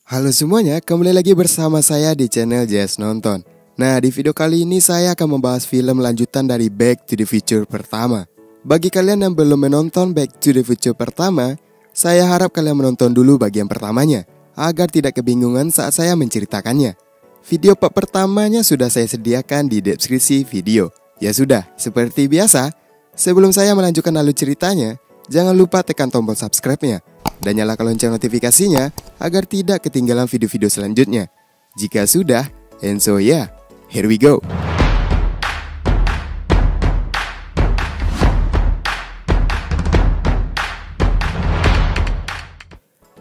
Halo semuanya, kembali lagi bersama saya di channel JS Nonton. Nah, di video kali ini saya akan membahas film lanjutan dari Back to the Future pertama. Bagi kalian yang belum menonton Back to the Future pertama, saya harap kalian menonton dulu bagian pertamanya, agar tidak kebingungan saat saya menceritakannya. Video part pertamanya sudah saya sediakan di deskripsi video. Ya sudah, seperti biasa, sebelum saya melanjutkan alur ceritanya, jangan lupa tekan tombol subscribe-nya dan nyalakan lonceng notifikasinya agar tidak ketinggalan video-video selanjutnya. Jika sudah, and so yeah, here we go.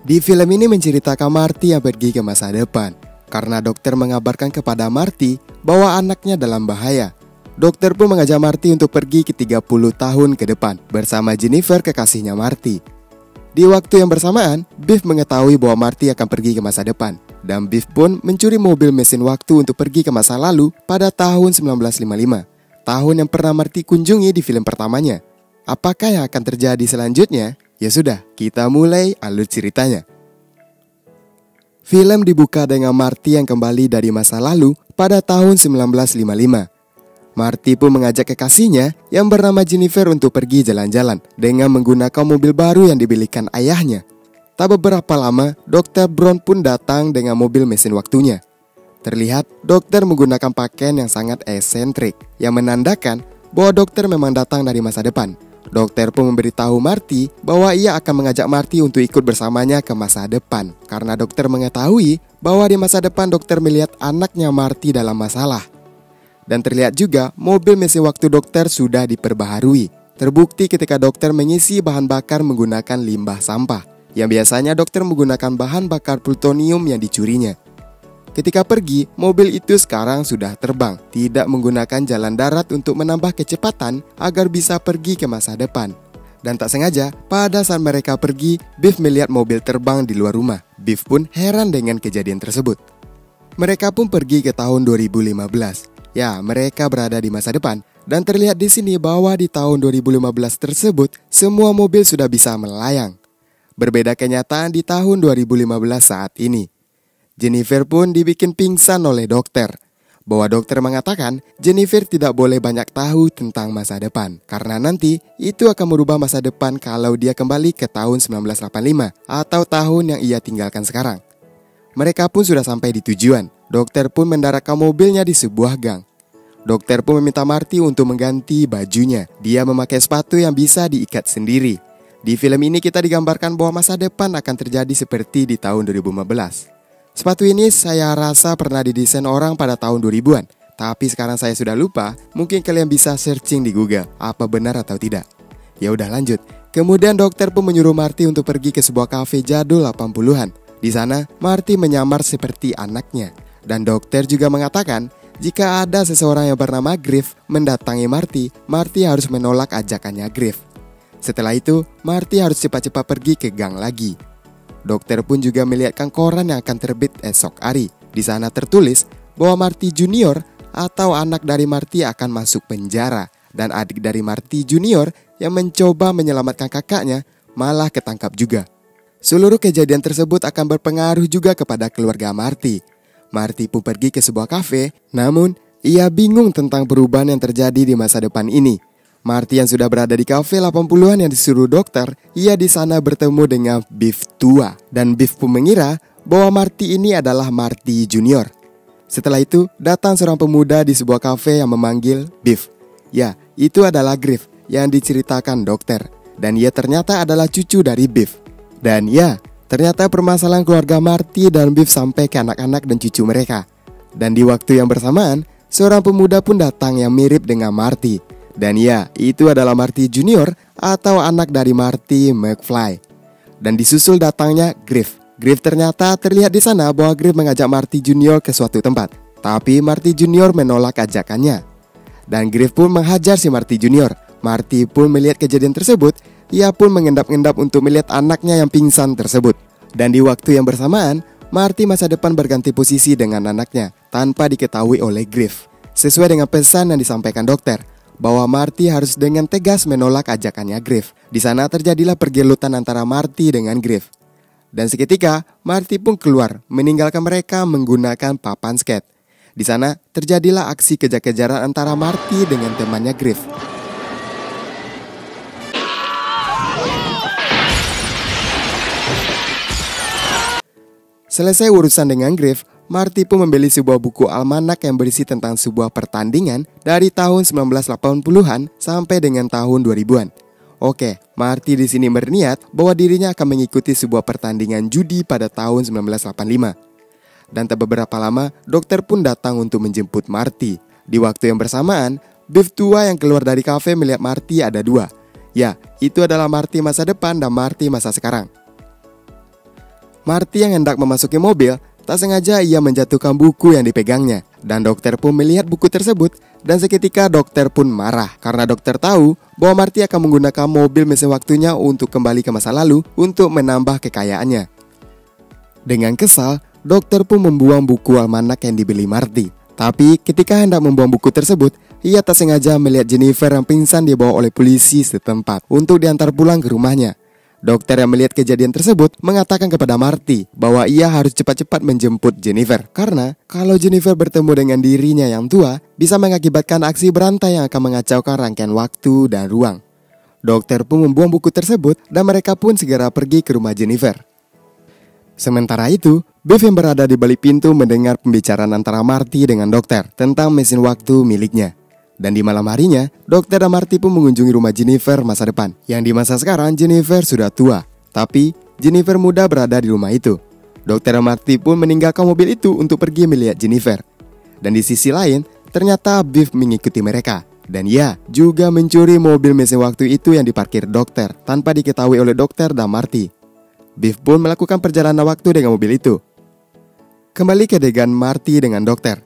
Di film ini menceritakan Marty yang pergi ke masa depan karena dokter mengabarkan kepada Marty bahwa anaknya dalam bahaya. Dokter pun mengajak Marty untuk pergi ke 30 tahun ke depan bersama Jennifer, kekasihnya Marty. Di waktu yang bersamaan, Biff mengetahui bahwa Marty akan pergi ke masa depan, dan Biff pun mencuri mobil mesin waktu untuk pergi ke masa lalu pada tahun 1955, tahun yang pernah Marty kunjungi di film pertamanya. Apakah yang akan terjadi selanjutnya? Ya sudah, kita mulai alur ceritanya. Film dibuka dengan Marty yang kembali dari masa lalu pada tahun 1955. Marty pun mengajak kekasihnya yang bernama Jennifer untuk pergi jalan-jalan dengan menggunakan mobil baru yang dibelikan ayahnya. Tak beberapa lama, Dr. Brown pun datang dengan mobil mesin waktunya. Terlihat, dokter menggunakan pakaian yang sangat eksentrik, yang menandakan bahwa dokter memang datang dari masa depan. Dokter pun memberitahu Marty bahwa ia akan mengajak Marty untuk ikut bersamanya ke masa depan, karena dokter mengetahui bahwa di masa depan dokter melihat anaknya Marty dalam masalah. Dan terlihat juga mobil mesin waktu dokter sudah diperbaharui. Terbukti ketika dokter mengisi bahan bakar menggunakan limbah sampah, yang biasanya dokter menggunakan bahan bakar plutonium yang dicurinya. Ketika pergi, mobil itu sekarang sudah terbang, tidak menggunakan jalan darat untuk menambah kecepatan agar bisa pergi ke masa depan. Dan tak sengaja, pada saat mereka pergi, Biff melihat mobil terbang di luar rumah. Biff pun heran dengan kejadian tersebut. Mereka pun pergi ke tahun 2015. Ya, mereka berada di masa depan, dan terlihat di sini bahwa di tahun 2015 tersebut, semua mobil sudah bisa melayang. Berbeda kenyataan di tahun 2015 saat ini. Jennifer pun dibikin pingsan oleh dokter, bahwa dokter mengatakan Jennifer tidak boleh banyak tahu tentang masa depan, karena nanti itu akan merubah masa depan kalau dia kembali ke tahun 1985, atau tahun yang ia tinggalkan sekarang. Mereka pun sudah sampai di tujuan. Dokter pun mendaratkan mobilnya di sebuah gang. Dokter pun meminta Marty untuk mengganti bajunya. Dia memakai sepatu yang bisa diikat sendiri. Di film ini kita digambarkan bahwa masa depan akan terjadi seperti di tahun 2015. Sepatu ini saya rasa pernah didesain orang pada tahun 2000-an. Tapi sekarang saya sudah lupa. Mungkin kalian bisa searching di Google apa benar atau tidak. Ya udah, lanjut. Kemudian dokter pun menyuruh Marty untuk pergi ke sebuah kafe jadul 80-an. Di sana, Marty menyamar seperti anaknya. Dan dokter juga mengatakan, jika ada seseorang yang bernama Griff mendatangi Marty, Marty harus menolak ajakannya Griff. Setelah itu, Marty harus cepat-cepat pergi ke gang lagi. Dokter pun juga melihatkan koran yang akan terbit esok hari. Di sana tertulis bahwa Marty Junior atau anak dari Marty akan masuk penjara. Dan adik dari Marty Junior yang mencoba menyelamatkan kakaknya malah ketangkap juga. Seluruh kejadian tersebut akan berpengaruh juga kepada keluarga Marty. Marty pun pergi ke sebuah kafe, namun ia bingung tentang perubahan yang terjadi di masa depan ini. Marty yang sudah berada di kafe 80-an yang disuruh dokter, ia di sana bertemu dengan Biff tua. Dan Biff pun mengira bahwa Marty ini adalah Marty Junior. Setelah itu, datang seorang pemuda di sebuah kafe yang memanggil Biff. Ya, itu adalah Griff yang diceritakan dokter. Dan ia ternyata adalah cucu dari Biff. Dan ya, ternyata permasalahan keluarga Marty dan Biff sampai ke anak-anak dan cucu mereka. Dan di waktu yang bersamaan, seorang pemuda pun datang yang mirip dengan Marty. Dan ya, itu adalah Marty Junior atau anak dari Marty McFly. Dan disusul datangnya Griff. Griff ternyata terlihat di sana bahwa Griff mengajak Marty Junior ke suatu tempat. Tapi Marty Junior menolak ajakannya. Dan Griff pun menghajar si Marty Junior. Marty pun melihat kejadian tersebut. Ia pun mengendap-endap untuk melihat anaknya yang pingsan tersebut. Dan di waktu yang bersamaan, Marty masa depan berganti posisi dengan anaknya tanpa diketahui oleh Griff. Sesuai dengan pesan yang disampaikan dokter, bahwa Marty harus dengan tegas menolak ajakannya Griff. Di sana terjadilah pergelutan antara Marty dengan Griff. Dan seketika, Marty pun keluar, meninggalkan mereka menggunakan papan skate. Di sana, terjadilah aksi kejar-kejaran antara Marty dengan temannya Griff. Selesai urusan dengan Griff, Marty pun membeli sebuah buku almanak yang berisi tentang sebuah pertandingan dari tahun 1980-an sampai dengan tahun 2000-an. Oke, Marty di sini berniat bahwa dirinya akan mengikuti sebuah pertandingan judi pada tahun 1985. Dan tak beberapa lama, dokter pun datang untuk menjemput Marty. Di waktu yang bersamaan, Biff tua yang keluar dari kafe melihat Marty ada dua. Ya, itu adalah Marty masa depan dan Marty masa sekarang. Marty yang hendak memasuki mobil, tak sengaja ia menjatuhkan buku yang dipegangnya. Dan dokter pun melihat buku tersebut. Dan seketika dokter pun marah karena dokter tahu bahwa Marty akan menggunakan mobil mesin waktunya untuk kembali ke masa lalu untuk menambah kekayaannya. Dengan kesal, dokter pun membuang buku almanak yang dibeli Marty. Tapi ketika hendak membuang buku tersebut, ia tak sengaja melihat Jennifer yang pingsan dibawa oleh polisi setempat untuk diantar pulang ke rumahnya. Dokter yang melihat kejadian tersebut mengatakan kepada Marty bahwa ia harus cepat-cepat menjemput Jennifer. Karena kalau Jennifer bertemu dengan dirinya yang tua, bisa mengakibatkan aksi berantai yang akan mengacaukan rangkaian waktu dan ruang. Dokter pun membuang buku tersebut dan mereka pun segera pergi ke rumah Jennifer. Sementara itu, Biff yang berada di balik pintu mendengar pembicaraan antara Marty dengan dokter tentang mesin waktu miliknya. Dan di malam harinya, dokter dan Marty pun mengunjungi rumah Jennifer masa depan. Yang di masa sekarang Jennifer sudah tua, tapi Jennifer muda berada di rumah itu. Dokter dan Marty pun meninggalkan mobil itu untuk pergi melihat Jennifer. Dan di sisi lain, ternyata Biff mengikuti mereka. Dan ia juga mencuri mobil mesin waktu itu yang diparkir dokter tanpa diketahui oleh dokter dan Marty. Biff pun melakukan perjalanan waktu dengan mobil itu. Kembali ke adegan Marty dengan dokter.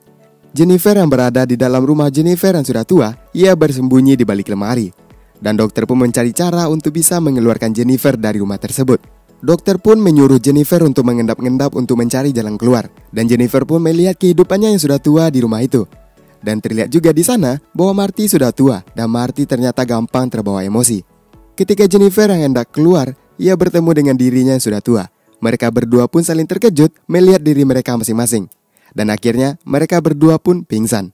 Jennifer yang berada di dalam rumah Jennifer yang sudah tua, ia bersembunyi di balik lemari. Dan dokter pun mencari cara untuk bisa mengeluarkan Jennifer dari rumah tersebut. Dokter pun menyuruh Jennifer untuk mengendap-endap untuk mencari jalan keluar. Dan Jennifer pun melihat kehidupannya yang sudah tua di rumah itu. Dan terlihat juga di sana bahwa Marty sudah tua dan Marty ternyata gampang terbawa emosi. Ketika Jennifer yang hendak keluar, ia bertemu dengan dirinya yang sudah tua. Mereka berdua pun saling terkejut melihat diri mereka masing-masing. Dan akhirnya mereka berdua pun pingsan.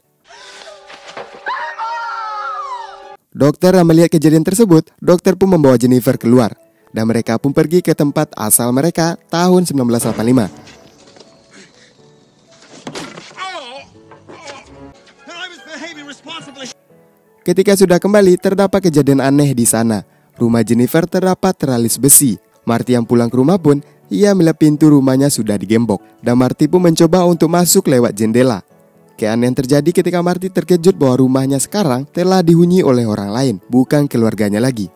Dokter yang melihat kejadian tersebut, dokter pun membawa Jennifer keluar. Dan mereka pun pergi ke tempat asal mereka tahun 1985. Ketika sudah kembali, terdapat kejadian aneh di sana. Rumah Jennifer terdapat teralis besi. Marty yang pulang ke rumah pun, ia melihat pintu rumahnya sudah digembok. Dan Marty pun mencoba untuk masuk lewat jendela. Keanehan terjadi ketika Marty terkejut bahwa rumahnya sekarang telah dihuni oleh orang lain, bukan keluarganya lagi.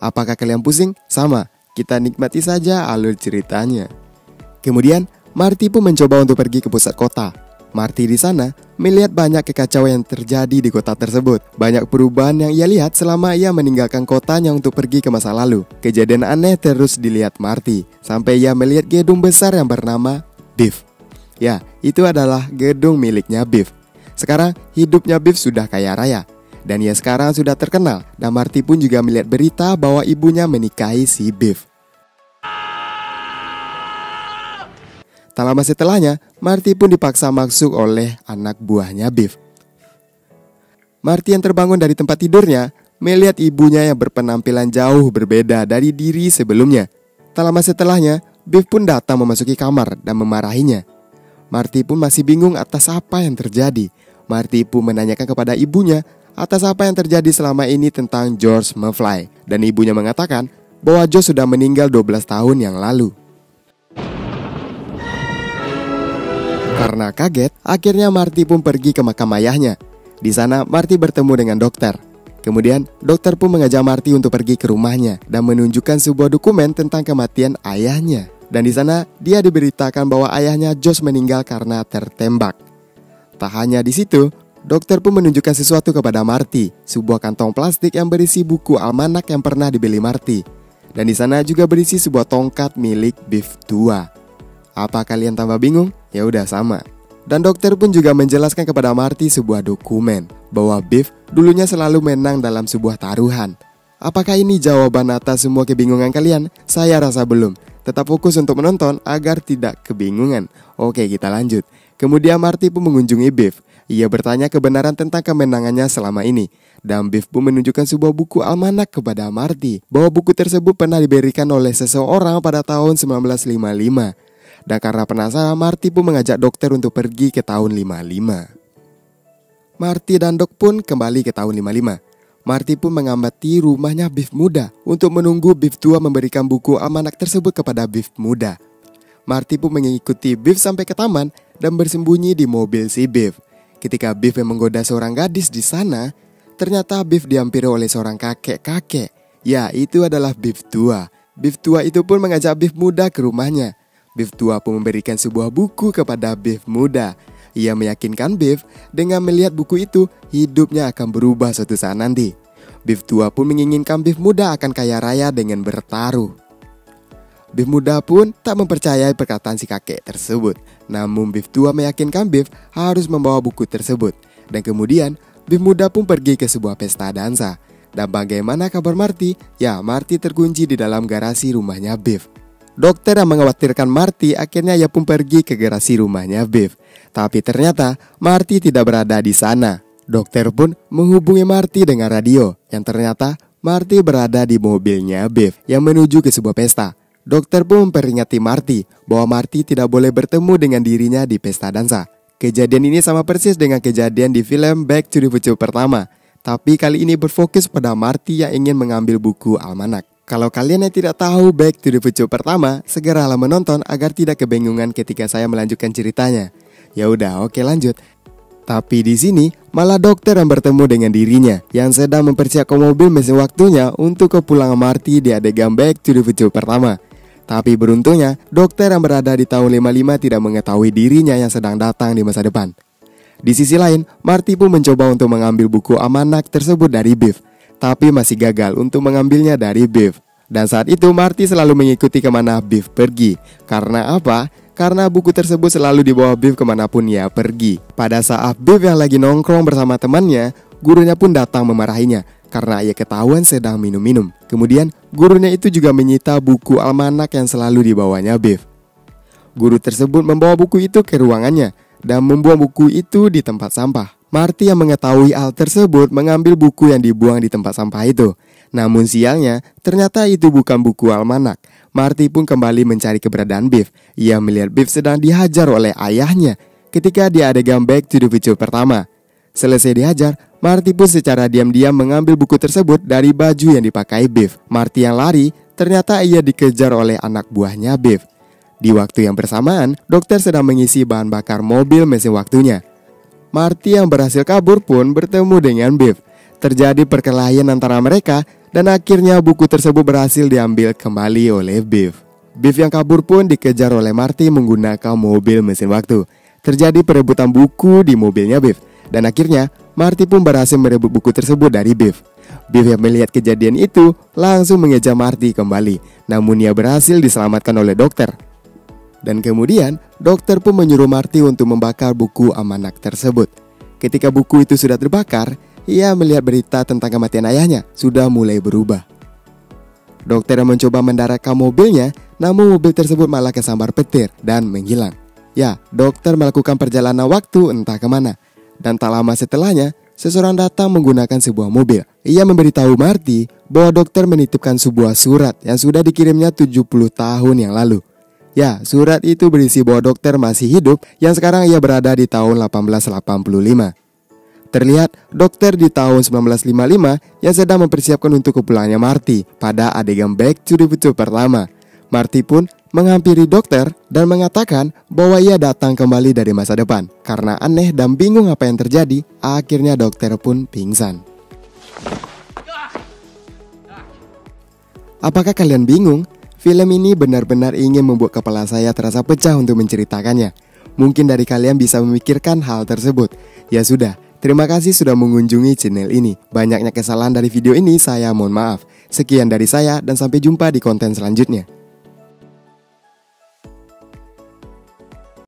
Apakah kalian pusing? Sama, kita nikmati saja alur ceritanya. Kemudian, Marty pun mencoba untuk pergi ke pusat kota. Marty di sana melihat banyak kekacauan yang terjadi di kota tersebut. Banyak perubahan yang ia lihat selama ia meninggalkan kotanya untuk pergi ke masa lalu. Kejadian aneh terus dilihat Marty, sampai ia melihat gedung besar yang bernama Biff. Ya, itu adalah gedung miliknya Biff. Sekarang hidupnya Biff sudah kaya raya. Dan ia sekarang sudah terkenal. Dan Marty pun juga melihat berita bahwa ibunya menikahi si Biff. Tak lama setelahnya, Marty pun dipaksa masuk oleh anak buahnya Biff. Marty yang terbangun dari tempat tidurnya melihat ibunya yang berpenampilan jauh berbeda dari diri sebelumnya. Tak lama setelahnya, Biff pun datang memasuki kamar dan memarahinya. Marty pun masih bingung atas apa yang terjadi. Marty pun menanyakan kepada ibunya atas apa yang terjadi selama ini tentang George Murphy. Dan ibunya mengatakan bahwa George sudah meninggal 12 tahun yang lalu. Karena kaget, akhirnya Marty pun pergi ke makam ayahnya. Di sana Marty bertemu dengan dokter. Kemudian dokter pun mengajak Marty untuk pergi ke rumahnya dan menunjukkan sebuah dokumen tentang kematian ayahnya. Dan di sana dia diberitakan bahwa ayahnya Josh meninggal karena tertembak. Tak hanya di situ, dokter pun menunjukkan sesuatu kepada Marty, sebuah kantong plastik yang berisi buku almanak yang pernah dibeli Marty. Dan di sana juga berisi sebuah tongkat milik Biff tua. Apa kalian tambah bingung? Ya udah sama. Dan dokter pun juga menjelaskan kepada Marty sebuah dokumen bahwa Biff dulunya selalu menang dalam sebuah taruhan. Apakah ini jawaban atas semua kebingungan kalian? Saya rasa belum. Tetap fokus untuk menonton agar tidak kebingungan. Oke, kita lanjut. Kemudian Marty pun mengunjungi Biff. Ia bertanya kebenaran tentang kemenangannya selama ini. Dan Biff pun menunjukkan sebuah buku almanak kepada Marty, bahwa buku tersebut pernah diberikan oleh seseorang pada tahun 1955. Dan karena penasaran, Marty pun mengajak dokter untuk pergi ke tahun 55. Marty dan Dok pun kembali ke tahun 55. Marty pun mengamati rumahnya Biff muda untuk menunggu Biff tua memberikan buku almanak tersebut kepada Biff muda. Marty pun mengikuti Biff sampai ke taman dan bersembunyi di mobil si Biff. Ketika Biff yang menggoda seorang gadis di sana, ternyata Biff dihampiri oleh seorang kakek-kakek. Ya, itu adalah Biff tua. Biff tua itu pun mengajak Biff muda ke rumahnya. Biff tua pun memberikan sebuah buku kepada Biff muda. Ia meyakinkan Biff dengan melihat buku itu, hidupnya akan berubah suatu saat nanti. Biff tua pun menginginkan Biff muda akan kaya raya dengan bertaruh. Biff muda pun tak mempercayai perkataan si kakek tersebut. Namun Biff tua meyakinkan Biff harus membawa buku tersebut. Dan kemudian Biff muda pun pergi ke sebuah pesta dansa. Dan bagaimana kabar Marty? Ya, Marty terkunci di dalam garasi rumahnya Biff. Dokter yang mengkhawatirkan Marty, akhirnya ia pun pergi ke garasi rumahnya Biff. Tapi ternyata Marty tidak berada di sana. Dokter pun menghubungi Marty dengan radio, yang ternyata Marty berada di mobilnya Biff yang menuju ke sebuah pesta. Dokter pun memperingati Marty bahwa Marty tidak boleh bertemu dengan dirinya di pesta dansa. Kejadian ini sama persis dengan kejadian di film Back to the Future pertama, tapi kali ini berfokus pada Marty yang ingin mengambil buku almanak. Kalau kalian yang tidak tahu Back to the Future pertama, segeralah menonton agar tidak kebingungan ketika saya melanjutkan ceritanya. Ya udah, oke lanjut. Tapi di sini malah dokter yang bertemu dengan dirinya yang sedang mempersiapkan mobil mesin waktunya untuk kepulangan Marty di adegan Back to the Future pertama. Tapi beruntungnya, dokter yang berada di tahun 55 tidak mengetahui dirinya yang sedang datang di masa depan. Di sisi lain, Marty pun mencoba untuk mengambil buku almanak tersebut dari Biff, tapi masih gagal untuk mengambilnya dari Biff. Dan saat itu Marty selalu mengikuti kemana Biff pergi. Karena apa? Karena buku tersebut selalu dibawa Biff kemanapun ia pergi. Pada saat Biff yang lagi nongkrong bersama temannya, gurunya pun datang memarahinya karena ia ketahuan sedang minum-minum. Kemudian gurunya itu juga menyita buku almanak yang selalu dibawanya Biff. Guru tersebut membawa buku itu ke ruangannya dan membuang buku itu di tempat sampah. Marty yang mengetahui hal tersebut mengambil buku yang dibuang di tempat sampah itu. Namun sialnya, ternyata itu bukan buku almanak. Marty pun kembali mencari keberadaan Biff. Ia melihat Biff sedang dihajar oleh ayahnya ketika di adegan Back to the Future pertama. Selesai dihajar, Marty pun secara diam-diam mengambil buku tersebut dari baju yang dipakai Biff. Marty yang lari, ternyata ia dikejar oleh anak buahnya Biff. Di waktu yang bersamaan, dokter sedang mengisi bahan bakar mobil mesin waktunya. Marty yang berhasil kabur pun bertemu dengan Biff. Terjadi perkelahian antara mereka dan akhirnya buku tersebut berhasil diambil kembali oleh Biff. Biff yang kabur pun dikejar oleh Marty menggunakan mobil mesin waktu. Terjadi perebutan buku di mobilnya Biff. Dan akhirnya Marty pun berhasil merebut buku tersebut dari Biff. Biff yang melihat kejadian itu langsung mengejar Marty kembali. Namun ia berhasil diselamatkan oleh dokter. Dan kemudian dokter pun menyuruh Marty untuk membakar buku almanak tersebut. Ketika buku itu sudah terbakar, ia melihat berita tentang kematian ayahnya sudah mulai berubah. Dokter yang mencoba mendaratkan mobilnya, namun mobil tersebut malah kesambar petir dan menghilang. Ya, dokter melakukan perjalanan waktu entah kemana. Dan tak lama setelahnya, seseorang datang menggunakan sebuah mobil. Ia memberitahu Marty bahwa dokter menitipkan sebuah surat yang sudah dikirimnya 70 tahun yang lalu. Ya, surat itu berisi bahwa dokter masih hidup yang sekarang ia berada di tahun 1885. Terlihat dokter di tahun 1955 yang sedang mempersiapkan untuk kepulangannya Marty pada adegan Back to the Future pertama. Marty pun menghampiri dokter dan mengatakan bahwa ia datang kembali dari masa depan. Karena aneh dan bingung apa yang terjadi, akhirnya dokter pun pingsan. Apakah kalian bingung? Film ini benar-benar ingin membuat kepala saya terasa pecah untuk menceritakannya. Mungkin dari kalian bisa memikirkan hal tersebut. Ya sudah, terima kasih sudah mengunjungi channel ini. Banyaknya kesalahan dari video ini saya mohon maaf. Sekian dari saya dan sampai jumpa di konten selanjutnya.